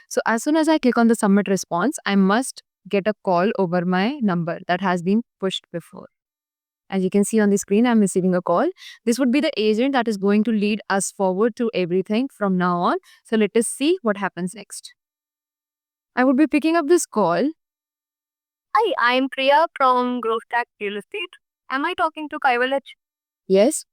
So as soon as I click on the submit response, I must get a call over my number that has been pushed before. As you can see on the screen, I'm receiving a call. This would be the agent that is going to lead us forward to everything from now on. So let us see what happens next. I would be picking up this call. Hi, I'm Priya from Growth Tech Real Estate. Am I talking to Kaivalyanshi? Yes.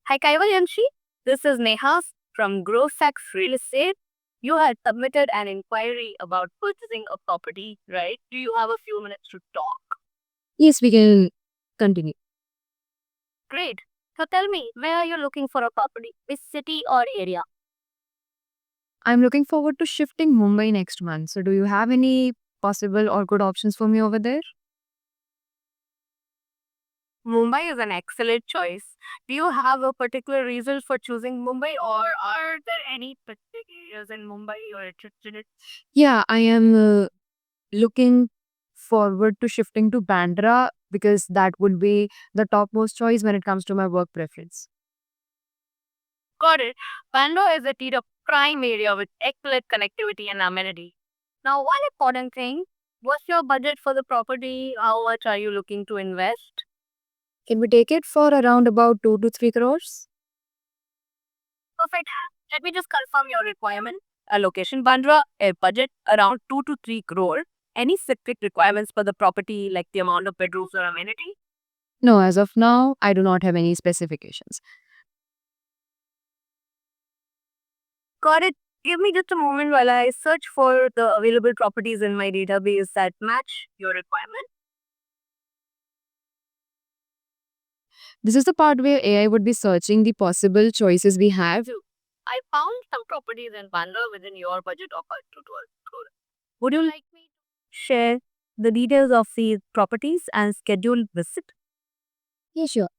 Hi, Kaivalyanshi. This is Neha from Growth Tech Real Estate. You had submitted an inquiry about purchasing a property, right? Do you have a few minutes to talk? Yes, we can continue. Great. So tell me, where are you looking for a property? Which city or area? I'm looking forward to shifting Mumbai next month. So do you have any possible or good options for me over there? Mumbai is an excellent choice. Do you have a particular reason for choosing Mumbai, or are there any specific areas in Mumbai you're interested in? Yeah, I am looking forward to shifting to Bandra because that would be the topmost choice when it comes to my work preference. Got it. Bangalore is a Tita prime area with excellent connectivity and amenity. Now, one important thing, what's your budget for the property? How much are you looking to invest? Can we take it for around about 2 to 3 crores? Perfect. Let me just confirm your requirement. A location, Bandra, a budget around 2 to 3 crore. Any specific requirements for the property, like the amount of bedrooms or amenity? No, as of now, I do not have any specifications. Got it. Give me just a moment while I search for the available properties in my database that match your requirement. This is the part where AI would be searching the possible choices we have. I found some properties in Bandra within your budget of 5 to 12 crore. Would you like me to share the details of these properties and schedule visit? Yeah, sure.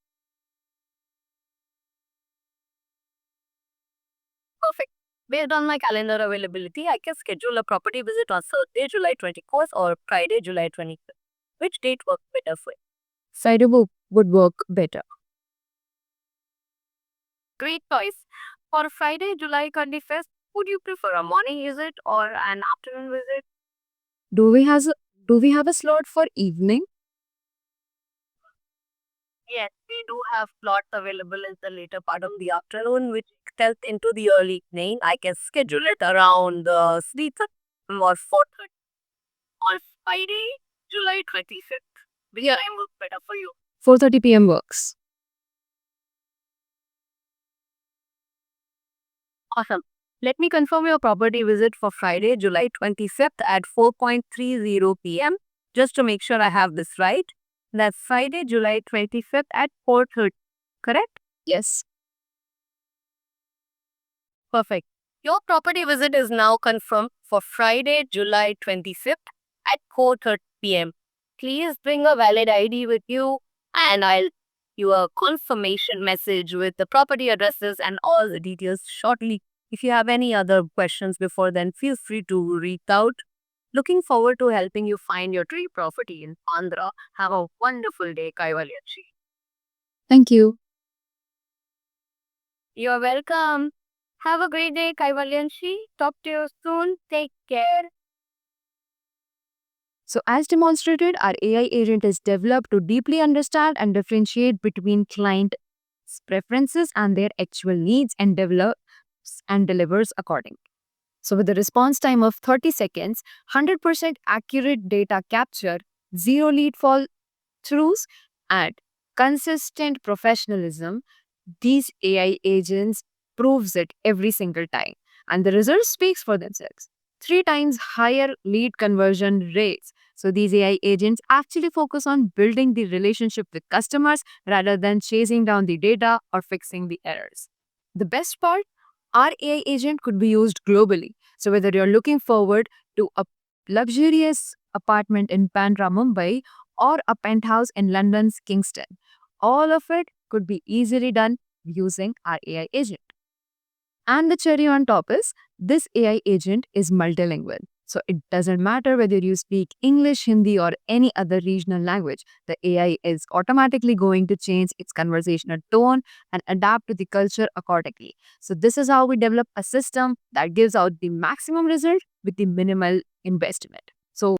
Perfect. Based on my calendar availability, I can schedule a property visit on Thursday, July 24th or Friday, July 25th. Which date works better for you? Friday would work better. Great choice. For Friday, July 25th, would you prefer a morning visit or an afternoon visit? Do we has do we have a slot for evening? Yes, we do have slots available in the later part of the afternoon, which extends into the early evening. I can schedule it around 3:30 or 4:30 on Friday, July 25th. Which time works better for you? 4:30 p.m. works. Awesome. Let me confirm your property visit for Friday, July 25th at 4:30 p.m. Just to make sure I have this right. That's Friday, July 25th at 4:30. Correct? Yes. Perfect. Your property visit is now confirmed for Friday, July 25th at 4:30 p.m. Please bring a valid ID with you and I'll you a confirmation message with the property addresses and all the details shortly. If you have any other questions before then, feel free to reach out. Looking forward to helping you find your dream property in Andhra. Have a wonderful day, Kaivalyanshi. Thank you. You're welcome. Have a great day, Kaivalyanshi. Talk to you soon. Take care. So, as demonstrated, our AI agent is developed to deeply understand and differentiate between client preferences and their actual needs and develops and delivers accordingly. So, with a response time of 30 seconds, 100% accurate data capture, zero lead fall throughs, and consistent professionalism, these AI agents proves it every single time. And the results speaks for themselves. 3 times higher lead conversion rates. So these AI agents actually focus on building the relationship with customers rather than chasing down the data or fixing the errors. The best part, our AI agent could be used globally. So whether you're looking forward to a luxurious apartment in Bandra, Mumbai, or a penthouse in London's Kingston, all of it could be easily done using our AI agent. And the cherry on top is this AI agent is multilingual. So it doesn't matter whether you speak English, Hindi, or any other regional language. The AI is automatically going to change its conversational tone and adapt to the culture accordingly. So this is how we develop a system that gives out the maximum result with the minimal investment.